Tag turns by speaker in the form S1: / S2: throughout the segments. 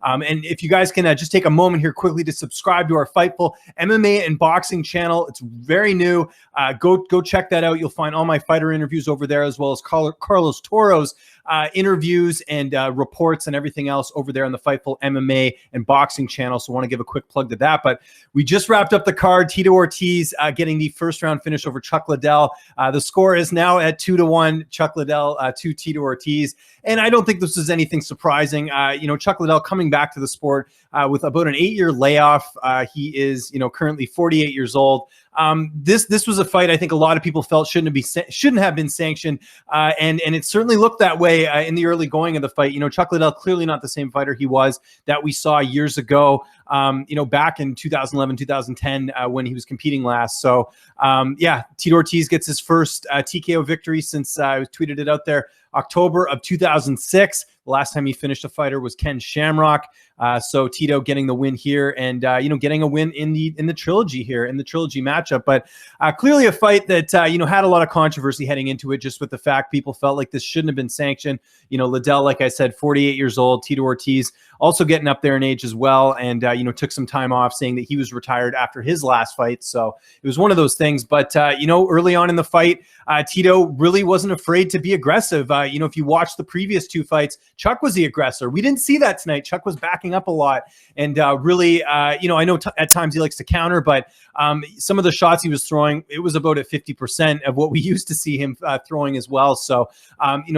S1: And if you guys can just take a moment here quickly to subscribe to our Fightful MMA and boxing channel. It's very new. Go check that out. You'll find all my fighter interviews over there, as well as Carlos Toro's interviews and reports and everything else over there on the Fightful MMA and boxing channel. So I want to give a quick plug to that. But we just wrapped up the card. Tito Ortiz getting the first round finish over Chuck Liddell. The score is now at 2-1. Chuck Liddell to Tito Ortiz. And I don't think this is anything surprising. Chuck Liddell coming back to the sport with about an 8-year layoff. He is, currently 48 years old. This was a fight I think a lot of people felt shouldn't have been sanctioned, and it certainly looked that way in the early going of the fight. Chuck Liddell clearly not the same fighter he was that we saw years ago. Back in 2011, 2010 when he was competing last. So Tito Ortiz gets his first TKO victory since I tweeted it out there. October of 2006. The last time he finished a fighter was Ken Shamrock. So Tito getting the win here, and getting a win in the trilogy here, in the trilogy matchup. But clearly a fight that had a lot of controversy heading into it, just with the fact people felt like this shouldn't have been sanctioned. Liddell, like I said, 48 years old. Tito Ortiz also getting up there in age as well, and took some time off, saying that he was retired after his last fight. So it was one of those things. But early on in the fight, Tito really wasn't afraid to be aggressive. If you watch the previous two fights, Chuck was the aggressor. We didn't see that tonight. Chuck was backing up a lot, and really, I know at times he likes to counter, but some of the shots he was throwing, it was about at 50% of what we used to see him throwing as well. So,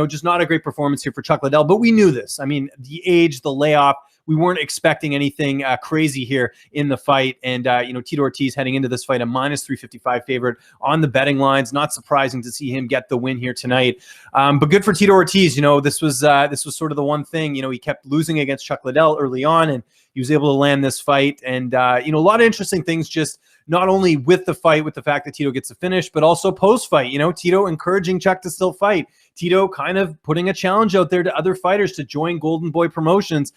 S1: just not a great performance here for Chuck Liddell, but we knew this. I mean, the age, the layoff, we weren't expecting anything crazy here in the fight. And, Tito Ortiz heading into this fight, a -355 favorite on the betting lines. Not surprising to see him get the win here tonight. But good for Tito Ortiz. This was sort of the one thing, he kept losing against Chuck Liddell early on, and he was able to land this fight. And, a lot of interesting things, just not only with the fight, with the fact that Tito gets a finish, but also post-fight. Tito encouraging Chuck to still fight. Tito kind of putting a challenge out there to other fighters to join Golden Boy Promotions.